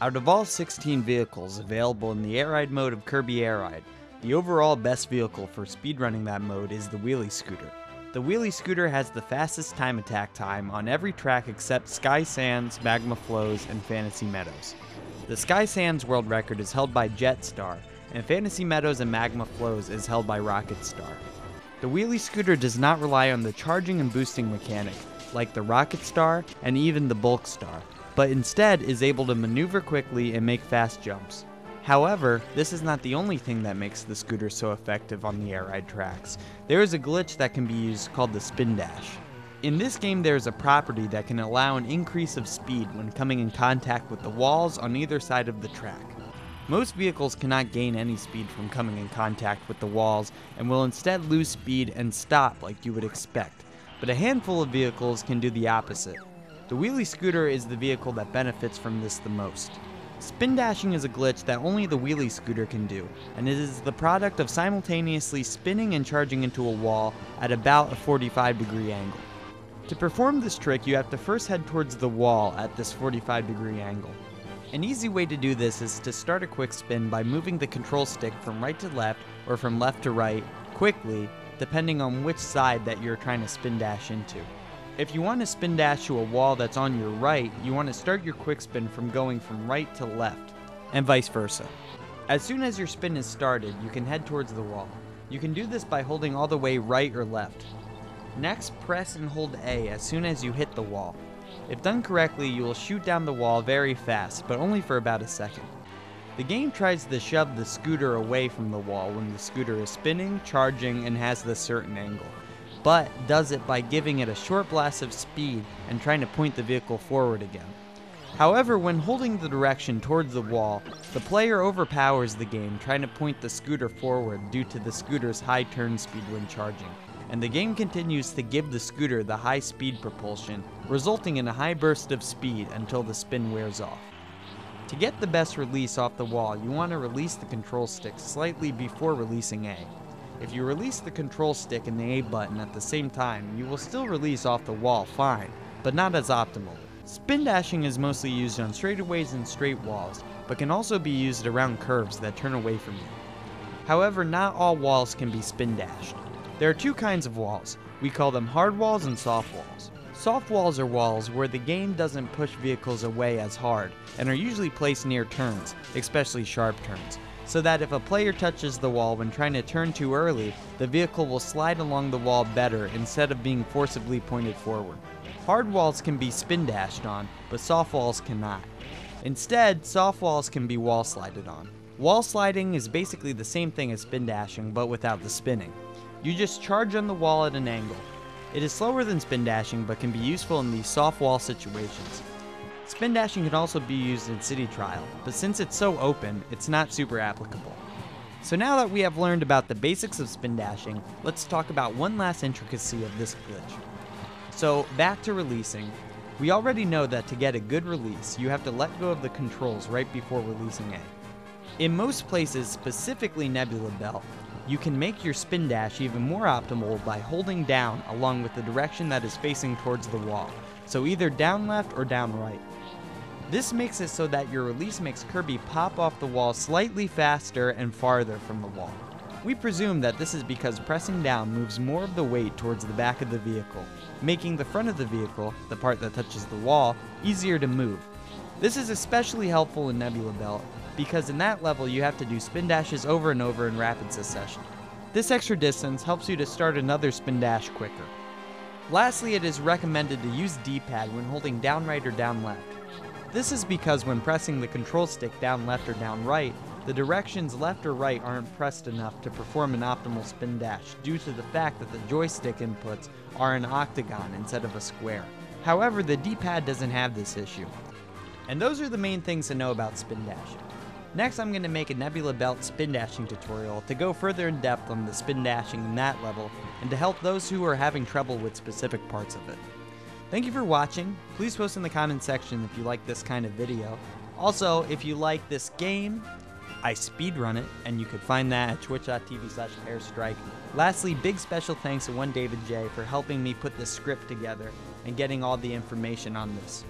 Out of all 16 vehicles available in the Air Ride mode of Kirby Air Ride, the overall best vehicle for speedrunning that mode is the wheelie scooter. The wheelie scooter has the fastest time attack time on every track except Sky Sands, Magma Flows, and Fantasy Meadows. The Sky Sands world record is held by Jetstar, and Fantasy Meadows and Magma Flows is held by Rocket Star. The wheelie scooter does not rely on the charging and boosting mechanic, like the Rocket Star and even the Bulk Star, but instead is able to maneuver quickly and make fast jumps. However, this is not the only thing that makes the scooter so effective on the air ride tracks. There is a glitch that can be used called the spin dash. In this game, there is a property that can allow an increase of speed when coming in contact with the walls on either side of the track. Most vehicles cannot gain any speed from coming in contact with the walls and will instead lose speed and stop like you would expect, but a handful of vehicles can do the opposite. The wheelie scooter is the vehicle that benefits from this the most. Spin dashing is a glitch that only the wheelie scooter can do, and it is the product of simultaneously spinning and charging into a wall at about a 45-degree angle. To perform this trick, you have to first head towards the wall at this 45-degree angle. An easy way to do this is to start a quick spin by moving the control stick from right to left or from left to right quickly, depending on which side that you're trying to spin dash into. If you want to spin dash to a wall that's on your right, you want to start your quick spin from going from right to left, and vice versa. As soon as your spin is started, you can head towards the wall. You can do this by holding all the way right or left. Next, press and hold A as soon as you hit the wall. If done correctly, you will shoot down the wall very fast, but only for about a second. The game tries to shove the scooter away from the wall when the scooter is spinning, charging, and has this certain angle, but does it by giving it a short blast of speed and trying to point the vehicle forward again. However, when holding the direction towards the wall, the player overpowers the game trying to point the scooter forward due to the scooter's high turn speed when charging, and the game continues to give the scooter the high speed propulsion, resulting in a high burst of speed until the spin wears off. To get the best release off the wall, you want to release the control stick slightly before releasing A. If you release the control stick and the A button at the same time, you will still release off the wall fine, but not as optimal. Spin dashing is mostly used on straightaways and straight walls, but can also be used around curves that turn away from you. However, not all walls can be spin dashed. There are two kinds of walls. We call them hard walls and soft walls. Soft walls are walls where the game doesn't push vehicles away as hard, and are usually placed near turns, especially sharp turns, so that if a player touches the wall when trying to turn too early, the vehicle will slide along the wall better instead of being forcibly pointed forward. Hard walls can be spin dashed on, but soft walls cannot. Instead, soft walls can be wall slided on. Wall sliding is basically the same thing as spin dashing, but without the spinning. You just charge on the wall at an angle. It is slower than spin dashing, but can be useful in these soft wall situations. Spin dashing can also be used in City Trial, but since it's so open, it's not super applicable. So now that we have learned about the basics of spin dashing, let's talk about one last intricacy of this glitch. So back to releasing. We already know that to get a good release, you have to let go of the controls right before releasing A. In most places, specifically Nebula Belt, you can make your spin dash even more optimal by holding down along with the direction that is facing towards the wall, so either down left or down right. This makes it so that your release makes Kirby pop off the wall slightly faster and farther from the wall. We presume that this is because pressing down moves more of the weight towards the back of the vehicle, making the front of the vehicle, the part that touches the wall, easier to move. This is especially helpful in Nebula Belt, because in that level you have to do spin dashes over and over in rapid succession. This extra distance helps you to start another spin dash quicker. Lastly, it is recommended to use D-pad when holding down right or down left. This is because when pressing the control stick down left or down right, the directions left or right aren't pressed enough to perform an optimal spin dash due to the fact that the joystick inputs are an octagon instead of a square. However, the D-pad doesn't have this issue. And those are the main things to know about spin dashing. Next, I'm going to make a Nebula Belt spin dashing tutorial to go further in depth on the spin dashing in that level and to help those who are having trouble with specific parts of it. Thank you for watching. Please post in the comment section if you like this kind of video. Also, if you like this game, I speedrun it, and you could find that at twitch.tv/pearstrike. Lastly, big special thanks to one David J for helping me put this script together and getting all the information on this.